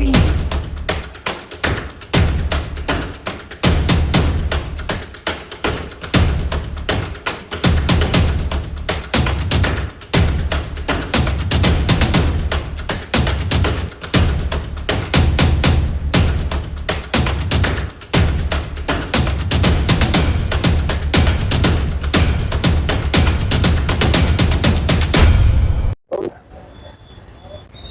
free.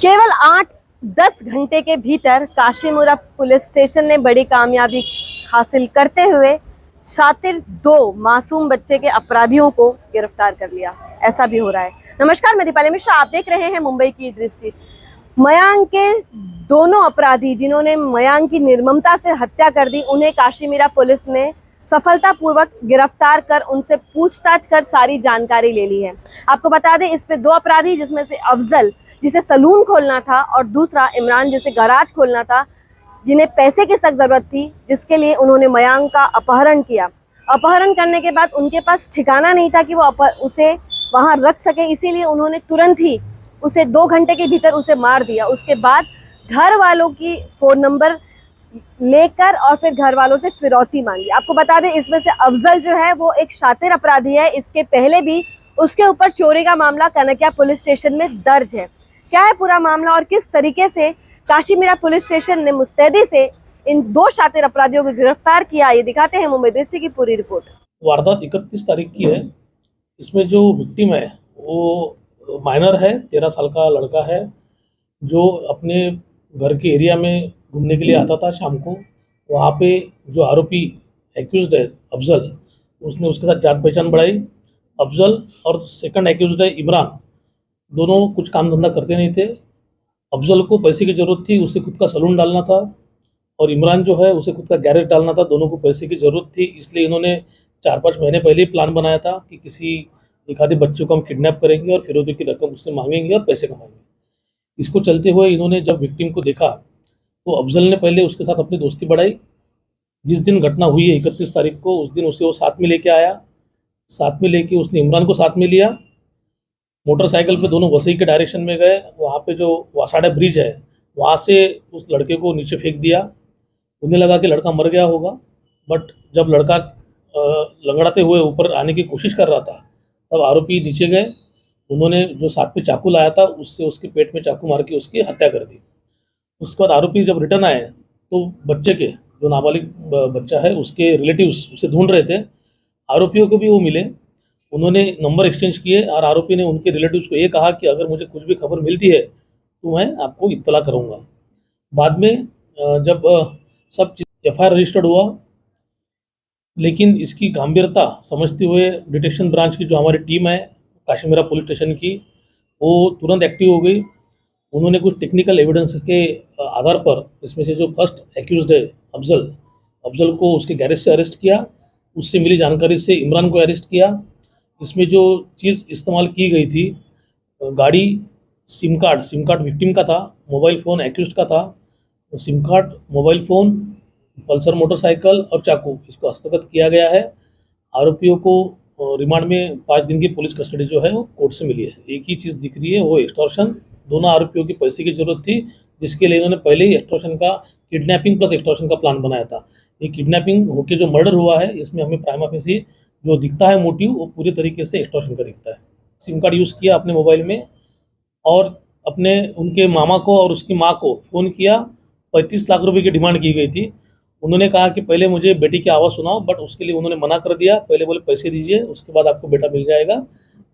केवल 8-10 घंटे के भीतर काशीमुरा पुलिस स्टेशन ने बड़ी कामयाबी हासिल करते हुए शातिर 2 मासूम बच्चे के अपराधियों को गिरफ्तार कर लिया। ऐसा भी हो रहा है। नमस्कार, मैं दीपाली मिश्रा, आप देख रहे हैं मुंबई की दृष्टि। मयांक के दोनों अपराधी जिन्होंने मयांक की निर्ममता से हत्या कर दी, उन्हें काशीमुरा पुलिस ने सफलतापूर्वक गिरफ्तार कर उनसे पूछताछ कर सारी जानकारी ले ली है। आपको बता दें, इस पे 2 अपराधी, जिसमें से अफजल जिसे सलून खोलना था और दूसरा इमरान जिसे गैराज खोलना था, जिन्हें पैसे की सख्त जरूरत थी, जिसके लिए उन्होंने मयांक का अपहरण किया। अपहरण करने के बाद उनके पास ठिकाना नहीं था कि वो उसे वहां रख सके, इसीलिए उन्होंने तुरंत ही उसे 2 घंटे के भीतर उसे मार दिया। उसके बाद घर वालों की फोन नंबर लेकर और फिर घर वालों से फिरौती मांगी। आपको बता दें, इसमें से अफजल जो है वो एक शातिर अपराधी है। इसके पहले भी उसके ऊपर चोरी का मामला कनकिया पुलिस स्टेशन में दर्ज है। क्या है पूरा मामला और किस तरीके से काशीमुरा पुलिस स्टेशन ने मुस्तैदी से इन 2 शातिर अपराधियों को गिरफ्तार किया, ये दिखाते हैं मुंबई दृष्टि की पूरी रिपोर्ट। वारदात 31 तारीख की है। इसमें जो विक्टिम है वो माइनर है, 13 साल का लड़का है, जो अपने घर के एरिया में घूमने के लिए आता था शाम को। वहाँ पे जो आरोपी एक्यूज्ड है अफजल, उसने उसके साथ जान पहचान बढ़ाई। अफजल और सेकंड एक्यूज्ड है इमरान, दोनों कुछ काम धंधा करते नहीं थे। अफजल को पैसे की ज़रूरत थी, उसे खुद का सलून डालना था, और इमरान जो है उसे खुद का गैरेज डालना था। दोनों को पैसे की ज़रूरत थी, इसलिए इन्होंने 4-5 महीने पहले ही प्लान बनाया था कि किसी एक आधे बच्चे को हम किडनैप करेंगे और फिरौती की रकम उससे मांगेंगे और पैसे कमाएंगे। इसको चलते हुए इन्होंने जब विक्टिम को देखा तो अफजल ने पहले उसके साथ अपनी दोस्ती बढ़ाई। जिस दिन घटना हुई है 31 तारीख को, उस दिन उसे वो साथ में लेके आया। साथ में लेके उसने इमरान को साथ में लिया। मोटरसाइकिल पे दोनों वसई के डायरेक्शन में गए। वहाँ पे जो वासाड़ा ब्रिज है, वहाँ से उस लड़के को नीचे फेंक दिया। उन्हें लगा कि लड़का मर गया होगा, बट जब लड़का लंगड़ाते हुए ऊपर आने की कोशिश कर रहा था, तब आरोपी नीचे गए। उन्होंने जो साथ में चाकू लाया था उससे उसके पेट में चाकू मार के उसकी हत्या कर दी। उसके बाद आरोपी जब रिटर्न आए तो बच्चे के, जो नाबालिग बच्चा है, उसके रिलेटिव्स उसे ढूंढ रहे थे। आरोपियों को भी वो मिले, उन्होंने नंबर एक्सचेंज किए और आरोपी ने उनके रिलेटिव्स को ये कहा कि अगर मुझे कुछ भी खबर मिलती है तो मैं आपको इत्तला करूंगा। बाद में जब सब FIR रजिस्टर्ड हुआ, लेकिन इसकी गंभीरता समझते हुए डिटेक्शन ब्रांच की जो हमारी टीम है काशीमुरा पुलिस स्टेशन की, वो तुरंत एक्टिव हो गई। उन्होंने कुछ टेक्निकल एविडेंस के आधार पर इसमें से जो फर्स्ट एक्यूज्ड है अफजल को उसके गैरेज से अरेस्ट किया। उससे मिली जानकारी से इमरान को अरेस्ट किया। इसमें जो चीज़ इस्तेमाल की गई थी, गाड़ी, सिम कार्ड विक्टिम का था, मोबाइल फ़ोन एक्यूज्ड का था। SIM card, mobile phone, Pulsar motorcycle और चाकू, इसको हस्तगत किया गया है। आरोपियों को रिमांड में 5 दिन की पुलिस कस्टडी जो है वो कोर्ट से मिली है। एक ही चीज़ दिख रही है, वो एक्सटॉर्शन। दोनों आरोपियों की पैसे की ज़रूरत थी, जिसके लिए इन्होंने पहले ही एक्सटॉर्शन का, किडनैपिंग प्लस एक्सटॉर्शन का प्लान बनाया था। ये किडनैपिंग होकर जो मर्डर हुआ है, इसमें हमें प्राइमा फेसी जो दिखता है मोटिव, वो पूरी तरीके से एक्सटॉर्शन का दिखता है। सिम कार्ड यूज़ किया अपने मोबाइल में और अपने उनके मामा को और उसकी माँ को फ़ोन किया। 35 लाख रुपए की डिमांड की गई थी। उन्होंने कहा कि पहले मुझे बेटी की आवाज़ सुनाओ, बट उसके लिए उन्होंने मना कर दिया। पहले बोले पैसे दीजिए, उसके बाद आपको बेटा मिल जाएगा।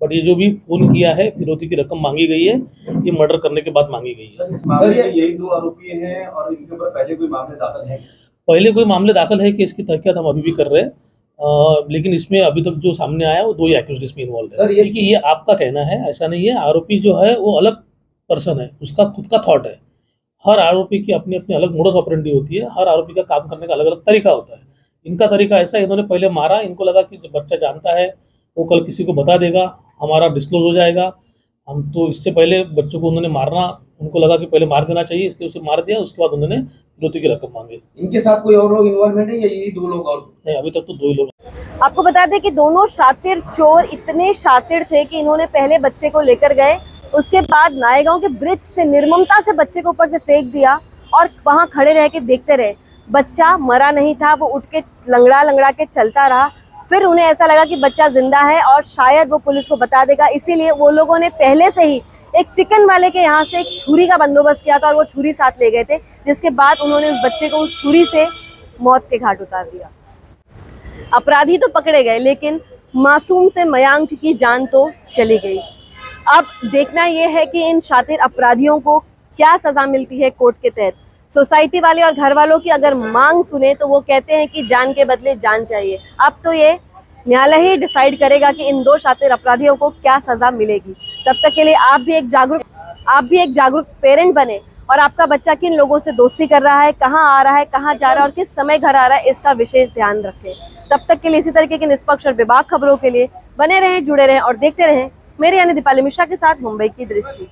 बट ये जो भी फ़ोन किया है, फिरौती की रकम मांगी गई है, ये मर्डर करने के बाद मांगी गई है। इस मामले में यही 2 आरोपी हैं और इनके ऊपर पहले कोई मामले दाखिल हैं? पहले कोई मामले दाखिल है कि इसकी तहकीकात हम अभी भी कर रहे हैं, लेकिन इसमें अभी तक जो सामने आया वो 2 ही एक्यूज्ड इसमें इन्वॉल्व है। देखिए, ये आपका कहना है, ऐसा नहीं है। आरोपी जो है वो अलग पर्सन है, उसका खुद का थॉट है। हर आरोपी की अपनी अपनी अलग मोडस ऑपरेंडी होती है। हर आरोपी का काम करने का अलग अलग तरीका होता है। इनका तरीका ऐसा है, इन्होंने पहले मारा, इनको लगा कि जो बच्चा जानता है वो कल किसी को बता देगा, हमारा डिस्क्लोज हो जाएगा। हम तो इससे पहले बच्चों को उन्होंने मारना, उनको लगा कि पहले मार देना चाहिए, इसलिए उसे मार दिया। उसके बाद उन्होंने फिरौती की रकम मांगी। इनके साथ कोई और लोग इन्वॉल्वमेंट है या यही 2 लोग? और नहीं, अभी तक तो 2 ही लोग। आपको बता दें कि दोनों शातिर चोर इतने शातिर थे कि इन्होंने पहले बच्चे को लेकर गए, उसके बाद नायगांव के ब्रिज से निर्ममता से बच्चे को ऊपर से फेंक दिया और वहां खड़े रह के देखते रहे। बच्चा मरा नहीं था, वो उठ के लंगड़ा लंगड़ा के चलता रहा। फिर उन्हें ऐसा लगा कि बच्चा जिंदा है और शायद वो पुलिस को बता देगा, इसीलिए वो लोगों ने पहले से ही एक चिकन वाले के यहाँ से एक छुरी का बंदोबस्त किया था और वो छुरी साथ ले गए थे, जिसके बाद उन्होंने उस बच्चे को उस छुरी से मौत के घाट उतार दिया। अपराधी तो पकड़े गए, लेकिन मासूम से मयांक की जान तो चली गई। अब देखना यह है कि इन शातिर अपराधियों को क्या सजा मिलती है कोर्ट के तहत। सोसाइटी वाले और घर वालों की अगर मांग सुने तो वो कहते हैं कि जान के बदले जान चाहिए। अब तो ये न्यायालय ही डिसाइड करेगा कि इन दो शातिर अपराधियों को क्या सजा मिलेगी। तब तक के लिए आप भी एक जागरूक पेरेंट बने और आपका बच्चा किन लोगों से दोस्ती कर रहा है, कहाँ आ रहा है, कहाँ जा रहा है और किस समय घर आ रहा है, इसका विशेष ध्यान रखें। तब तक के लिए इसी तरीके की निष्पक्ष और बेबाक खबरों के लिए बने रहें, जुड़े रहें और देखते रहें मेरे यानी दीपाली मिश्रा के साथ मुंबई की दृष्टि।